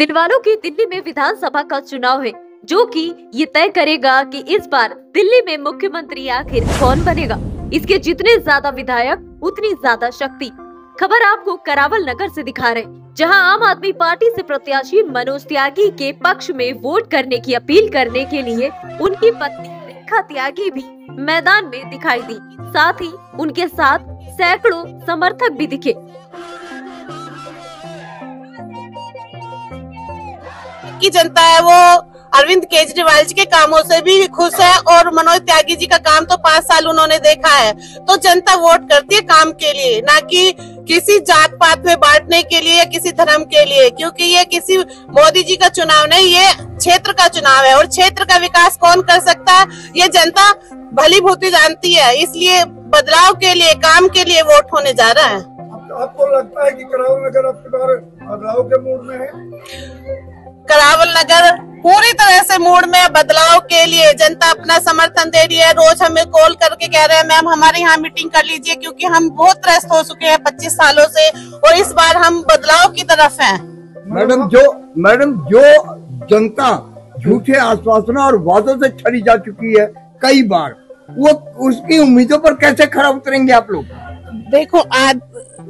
दिलवालों की दिल्ली में विधानसभा का चुनाव है, जो कि ये तय करेगा कि इस बार दिल्ली में मुख्यमंत्री आखिर कौन बनेगा। इसके जितने ज्यादा विधायक उतनी ज्यादा शक्ति। खबर आपको करावल नगर से दिखा रहे, जहां आम आदमी पार्टी से प्रत्याशी मनोज त्यागी के पक्ष में वोट करने की अपील करने के लिए उनकी पत्नी रेखा त्यागी भी मैदान में दिखाई दी। साथ ही उनके साथ सैकड़ों समर्थक भी दिखे। की जनता है वो अरविंद केजरीवाल जी के कामों से भी खुश है और मनोज त्यागी जी का काम तो 5 साल उन्होंने देखा है। तो जनता वोट करती है काम के लिए, ना कि किसी जात पात में बांटने के लिए या किसी धर्म के लिए, क्योंकि ये किसी मोदी जी का चुनाव नहीं, ये क्षेत्र का चुनाव है और क्षेत्र का विकास कौन कर सकता है ये जनता भली भांति जानती है। इसलिए बदलाव के लिए, काम के लिए वोट होने जा रहा है। आपको लगता है कि करावल नगर आपके बार बदलाव के मूड में है? करावल नगर पूरी तरह से मूड में बदलाव के लिए जनता अपना समर्थन दे रही है। रोज हमें कॉल करके कह रहे हैं मैम हमारे यहाँ मीटिंग कर लीजिए, क्योंकि हम बहुत त्रस्त हो चुके हैं 25 सालों से और इस बार हम बदलाव की तरफ हैं। मैडम जो जनता झूठे आश्वासनों और वादों से छड़ी जा चुकी है कई बार, वो उसकी उम्मीदों पर कैसे खरा उतरेंगे आप लोग? देखो आज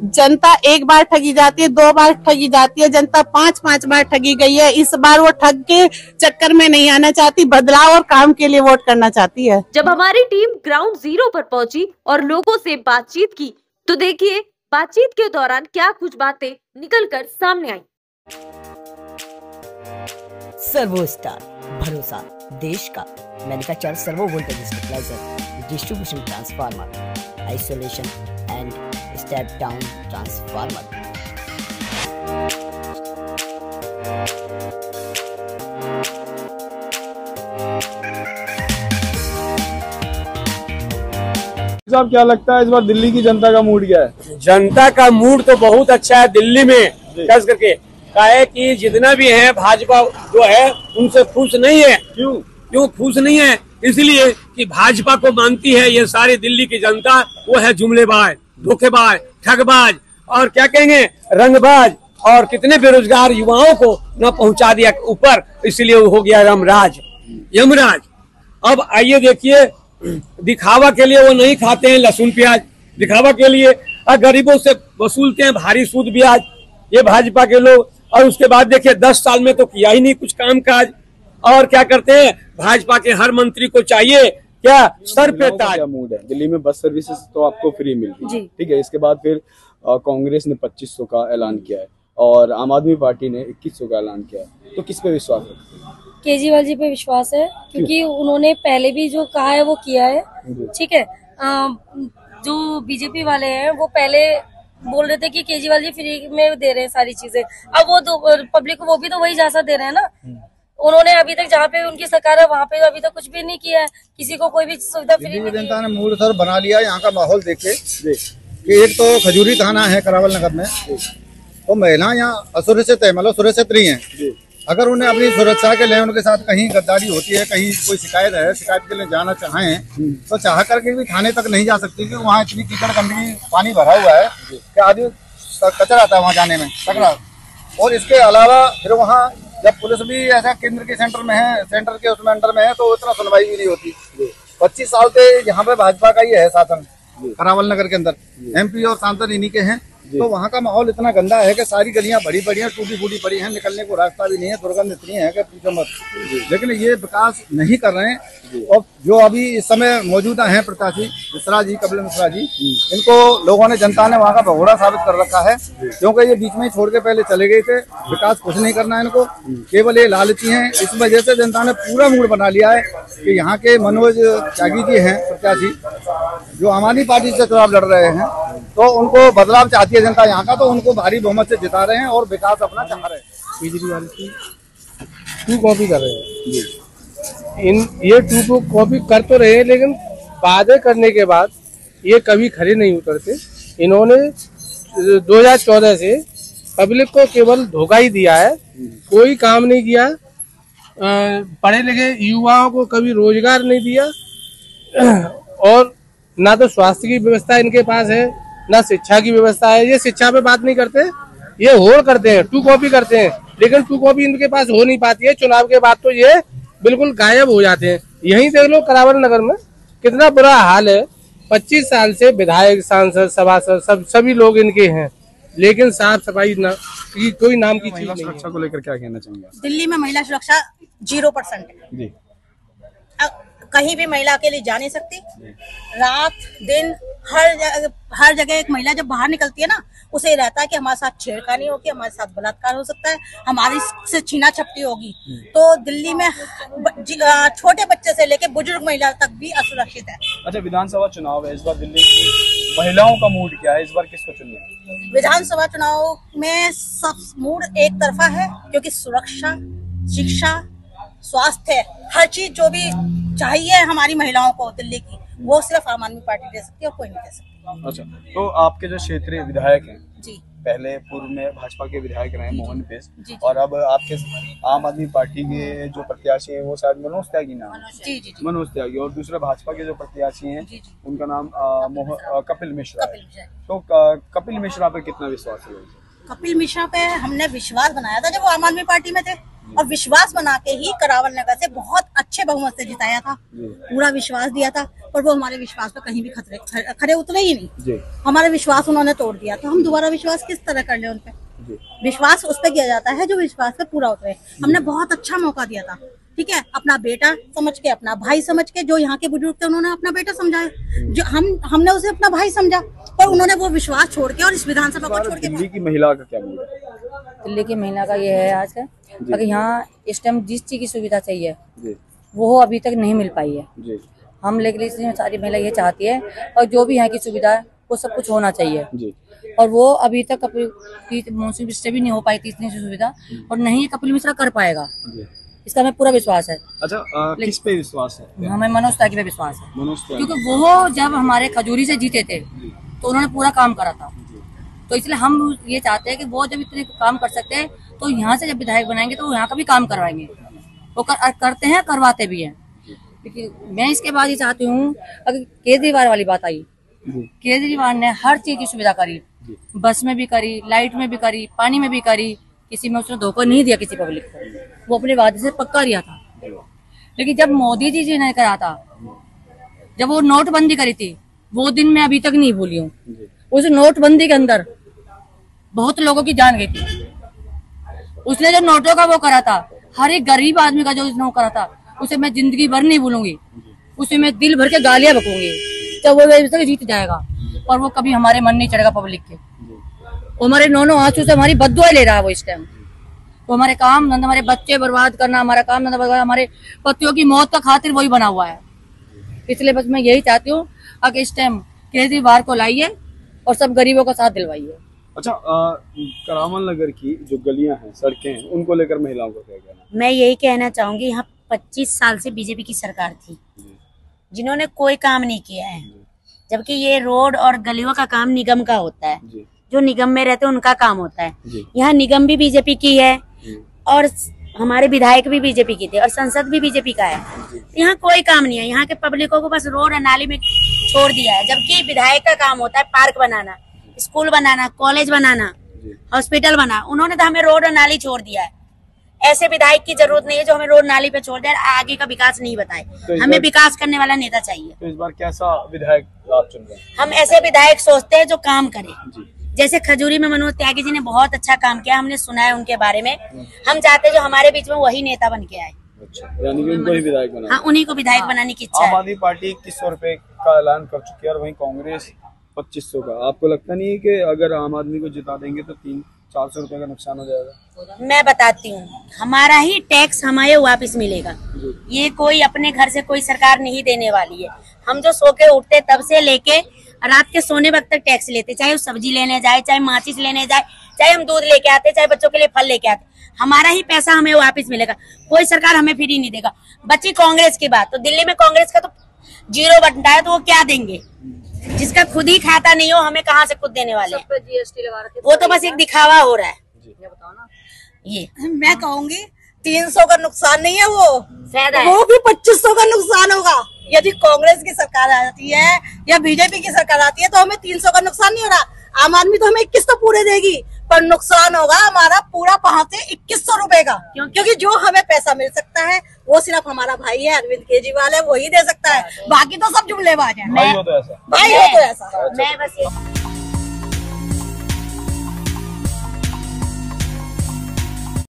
जनता एक बार ठगी जाती है, 2 बार ठगी जाती है, जनता 5 बार ठगी गई है। इस बार वो ठग के चक्कर में नहीं आना चाहती, बदलाव और काम के लिए वोट करना चाहती है। जब हमारी टीम ग्राउंड जीरो पर पहुंची और लोगों से बातचीत की, तो देखिए बातचीत के दौरान क्या कुछ बातें निकलकर सामने आई। सर्वो स्टार भरोसा देश का। Manufacture servo voltage stabiliser, distribution transformer, isolation and step down transformer. साहब क्या लगता है इस बार दिल्ली की जनता का मूड क्या है? जनता का मूड तो बहुत अच्छा है दिल्ली में, खास करके काहे कि जितना भी है भाजपा जो है उनसे खुश नहीं है। क्यों खुश नहीं है? इसलिए कि भाजपा को मानती है ये सारी दिल्ली की जनता, वो है जुमलेबाज, धोखेबाज, ठगबाज और क्या कहेंगे रंगबाज, और कितने बेरोजगार युवाओं को न पहुंचा दिया ऊपर, इसलिए वो हो गया यमराज। अब आइए देखिए, दिखावा के लिए वो नहीं खाते हैं लहसुन प्याज, दिखावा के लिए गरीबों से वसूलते हैं भारी सूद ब्याज ये भाजपा के लोग। और उसके बाद देखिए 10 साल में तो किया ही नहीं कुछ काम काज। और क्या करते हैं, भाजपा के हर मंत्री को चाहिए क्या सर पे ताज। क्या मूड है दिल्ली में? बस सर्विसेज तो आपको फ्री मिलती है, ठीक है। इसके बाद फिर कांग्रेस ने 2500 का ऐलान किया है और आम आदमी पार्टी ने 2100 का ऐलान किया है। तो किस पे विश्वास रखते हैं? केजरीवाल जी पे विश्वास है, क्योंकि उन्होंने पहले भी जो कहा है वो किया है, ठीक है। जो बीजेपी वाले हैं वो पहले बोल रहे थे कि केजरीवाल जी फ्री में दे रहे हैं सारी चीजें, अब वो पब्लिक को वो भी तो वही जैसा दे रहे हैं ना। उन्होंने अभी तक जहाँ पे उनकी सरकार है वहाँ पे अभी तक कुछ भी नहीं किया है, किसी को कोई भी सुविधा फ्री नहीं। जनता ने मूड सर बना लिया। यहाँ का माहौल देखे कि एक तो खजूरी थाना है करावल नगर में, तो महिला यहाँ असुरक्षित है, मतलब सुरक्षित नहीं है। अगर उन्हें अपनी सुरक्षा के लिए उनके साथ कहीं गद्दारी होती है, कहीं कोई शिकायत है, शिकायत के लिए जाना चाहें तो चाह करके भी थाने तक नहीं जा सकती, क्योंकि वहाँ इतनी कीचड़ गंदगी पानी भरा हुआ है कि आदमी कचरा आता है वहाँ जाने में सकरा। और इसके अलावा फिर वहाँ जब पुलिस भी ऐसा केंद्र के सेंटर में है, सेंटर के उसमें अंडर में है, तो उतना सुनवाई भी नहीं होती। 25 साल से यहाँ पे भाजपा का ही है शासन करावल नगर के अंदर, MP और सांसद इन्हीं के हैं। तो वहाँ का माहौल इतना गंदा है कि सारी गलियां बड़ी बड़ी हैं, टूटी फूटी पड़ी हैं, निकलने को रास्ता भी नहीं है, दुर्गंध इतनी है कि पूछो मत। लेकिन ये विकास नहीं कर रहे हैं। और जो अभी इस समय मौजूदा हैं प्रत्याशी मिश्रा जी, कपिल मिश्रा जी, इनको लोगों ने, जनता ने वहाँ का भगोड़ा साबित कर रखा है, क्योंकि ये बीच में ही छोड़ के पहले चले गए थे। विकास कुछ नहीं करना है इनको, केवल ये लालची हैं। इस वजह से जनता ने पूरा मूड बना लिया है कि यहाँ के मनोज त्यागी जी हैं प्रत्याशी, जो आम आदमी पार्टी से चुनाव लड़ रहे हैं, तो उनको बदलाव चाहती है जनता यहाँ का, तो उनको भारी बहुमत से जिता रहे हैं और विकास अपना चाह रहे हैं। केजरीवाल की 2 कॉपी कर रहे हैं, ये 2 कॉपी कर तो रहे हैं, लेकिन वादे करने के बाद ये कभी खड़े नहीं उतरते। इन्होंने 2014 से पब्लिक को केवल धोखा ही दिया है, कोई काम नहीं किया। पढ़े लिखे युवाओं को कभी रोजगार नहीं दिया, और ना तो स्वास्थ्य की व्यवस्था इनके पास है, ना शिक्षा की व्यवस्था है। ये शिक्षा पे बात नहीं करते, ये होड़ करते हैं, 2 कॉपी करते हैं। लेकिन 2 कॉपी इनके पास हो नहीं पाती है। चुनाव के बाद तो ये बिल्कुल गायब हो जाते हैं। यहीं देख लो करावल नगर में कितना बुरा हाल है। 25 साल से विधायक, सांसद, सभासद सभी लोग इनके हैं, लेकिन साफ सफाई की कोई नाम की चीज नहीं। सुरक्षा को लेकर क्या कहना चाहेंगे? दिल्ली में महिला सुरक्षा 0% है जी। कहीं भी महिला अकेली जा नहीं सकती। रात दिन हर जगह एक महिला जब बाहर निकलती है ना, उसे रहता है कि हमारे साथ छेड़खानी होगी, हमारे साथ बलात्कार हो सकता है, हमारी से छीना झपटी होगी। तो दिल्ली में छोटे बच्चे से लेकर बुजुर्ग महिला तक भी असुरक्षित है। अच्छा, विधानसभा चुनाव है इस बार, दिल्ली की महिलाओं का मूड क्या है इस बार, किसको चुनना है? विधानसभा चुनाव में सब मूड एक तरफा है, क्योंकि सुरक्षा, शिक्षा, स्वास्थ्य, हर चीज जो भी चाहिए हमारी महिलाओं को दिल्ली की, वो सिर्फ आम आदमी पार्टी दे सकती है और कोई नहीं दे सकती। अच्छा, तो आपके जो क्षेत्रीय विधायक हैं जी, पहले पूर्व में भाजपा के विधायक रहे मोहन पेश, जी। और अब आपके आम आदमी पार्टी के जो प्रत्याशी हैं वो शायद मनोज त्यागी नाम है। जी जी जी। मनोज त्यागी, और दूसरे भाजपा के जो प्रत्याशी हैं जी, जी। उनका नाम कपिल मिश्रा है। कपिल मिश्रा। तो कपिल मिश्रा पे कितना विश्वास है? कपिल मिश्रा पे हमने विश्वास बनाया था जब वो आम आदमी पार्टी में थे, और विश्वास बना के ही करावल नगर से बहुत अच्छे बहुमत से जिताया था। पूरा विश्वास दिया था, पर वो हमारे विश्वास पे कहीं भी खरे उतरे ही नहीं। हमारा विश्वास उन्होंने तोड़ दिया, तो हम दोबारा विश्वास किस तरह कर ले उन पे? विश्वास उस पे किया जाता है जो विश्वास पे पूरा उतरे। हमने बहुत अच्छा मौका दिया था, ठीक है, अपना बेटा समझ के, अपना भाई समझ के। जो यहाँ के बुजुर्ग थे उन्होंने अपना बेटा समझाया, जो हमने उसे अपना भाई समझा, पर उन्होंने वो विश्वास छोड़ के और इस विधानसभा को छोड़ के। दिल्ली की महिला का क्या मूड है? दिल्ली की महिला का ये है आज का, अगर यहाँ इस टाइम जिस चीज की सुविधा चाहिए वो अभी तक नहीं मिल पाई है जी। हम, लेकिन इसलिए सारी महिला ये चाहती है, और जो भी यहाँ की सुविधा है वो सब कुछ होना चाहिए जी। और वो अभी तक मौसम से भी नहीं हो पाई थी इतनी सुविधा, और नहीं कपिल मिश्रा कर पाएगा, इसका हमें पूरा विश्वास है। अच्छा, किस पे विश्वास है? हमें मनोज त्यागी पे विश्वास है, मनोज त्यागी, क्योंकि वो जब हमारे खजूरी से जीते थे तो उन्होंने पूरा काम करा था। तो इसलिए हम ये चाहते हैं कि वो जब इतने काम कर सकते हैं तो यहाँ से जब विधायक बनाएंगे तो यहाँ का भी काम करवाएंगे। वो करते हैं, करवाते भी हैं। लेकिन मैं इसके बाद ये चाहती हूँ, अगर केजरीवाल वाली बात आई, केजरीवाल ने हर चीज की सुविधा करी, बस में भी करी, लाइट में भी करी, पानी में भी करी, किसी में उसने धोखा नहीं दिया किसी पब्लिक को, वो अपने वादे से पक्का रिया था। लेकिन जब मोदी जी ने करा था, जब वो नोटबंदी करी थी, वो दिन मैं अभी तक नहीं भूली हूँ। उस नोटबंदी के अंदर बहुत लोगों की जान गई थी। उसने जो नोटों का वो करा था, हर एक गरीब आदमी का जो उसने वो करा था, उसे मैं जिंदगी भर नहीं भूलूंगी। उसे मैं दिल भर के गालियां बकूंगी, जब वो जीत जाएगा। और वो कभी हमारे मन नहीं चढ़ेगा पब्लिक के। हमारे नौनों आंसू से हमारी बद्दुआएं ले रहा है वो इस टाइम। तो हमारे काम धंधा, हमारे बच्चे बर्बाद करना, हमारा काम धंधा बर्बाद, हमारे पतियों की मौत का खातिर वही बना हुआ है। इसलिए बस मैं यही चाहती हूँ, अगर इस टाइम केजरीवाल को लाइए और सब गरीबों का साथ दिलवाइए। अच्छा, करावल नगर की जो गलियां हैं, सड़कें हैं, उनको लेकर महिलाओं को क्या कहना? मैं यही कहना चाहूंगी, यहाँ 25 साल से बीजेपी की सरकार थी जिन्होंने कोई काम नहीं किया है, जबकि ये रोड और गलियों का काम निगम का होता है। जो निगम में रहते हैं उनका काम होता है। यहाँ निगम भी बीजेपी की है और हमारे विधायक भी बीजेपी की थे और संसद भी बीजेपी का है। यहाँ कोई काम नहीं है, यहाँ के पब्लिकों को बस रोड और नाली में छोड़ दिया है, जबकि विधायक का काम होता है पार्क बनाना, स्कूल बनाना, कॉलेज बनाना, हॉस्पिटल बनाना। उन्होंने तो हमें रोड और नाली छोड़ दिया है। ऐसे विधायक की जरूरत नहीं है जो हमें रोड नाली पे छोड़ दे, आगे का विकास नहीं बताए। तो हमें विकास करने वाला नेता चाहिए। तो इस बार कैसा विधायक आप चुन रहे हैं? हम ऐसे विधायक सोचते हैं जो काम करे। जैसे खजूरी में मनोज त्यागी जी ने बहुत अच्छा काम किया, हमने सुना है उनके बारे में। हम चाहते हैं जो हमारे बीच में वही नेता बन के आए। अच्छा, यानी कि उनको ही विधायक बनाना। हाँ, उन्हीं को विधायक बनाने की इच्छा है। आम आदमी पार्टी 2100 रुपए का ऐलान कर चुकी है और वहीं कांग्रेस 2500 का। आपको लगता नहीं है कि अगर आम आदमी को जिता देंगे तो 300-400 रुपए का नुकसान हो जाएगा? मैं बताती हूँ, हमारा ही टैक्स हमें वापस मिलेगा। ये कोई अपने घर से कोई सरकार नहीं देने वाली है। हम जो सो के उठते तब से लेके रात के सोने वक्त तक टैक्स लेते, चाहे वो सब्जी लेने जाए, चाहे माचिस लेने जाए, चाहे हम दूध लेके आते, चाहे बच्चों के लिए फल लेके आते, हमारा ही पैसा हमें वापस मिलेगा। कोई सरकार हमें फ्री नहीं देगा। बच्ची कांग्रेस की बात, तो दिल्ली में कांग्रेस का तो 0 बनता है, तो वो क्या देंगे? जिसका खुद ही खाता नहीं हो, हमें कहाँ से खुद देने वाले हैं? GST लगा रखे, वो तो बस एक दिखावा हो रहा है। ये मैं कहूँगी 300 का नुकसान नहीं है, वो फायदा वो भी 2500 का नुकसान होगा। यदि कांग्रेस की सरकार आती है या बीजेपी की सरकार आती है तो हमें 300 का नुकसान नहीं हो रहा। आम आदमी तो हमें 21 तो पूरे देगी, पर नुकसान होगा हमारा पूरा 5 से 2100 रुपए का, क्योंकि जो हमें पैसा मिल सकता है वो सिर्फ हमारा भाई है अरविंद केजरीवाल है, वही दे सकता है, बाकी तो सब जुमलेबाज हैं। भाई हो तो ऐसा। भाई हो तो ऐसा। मैं बस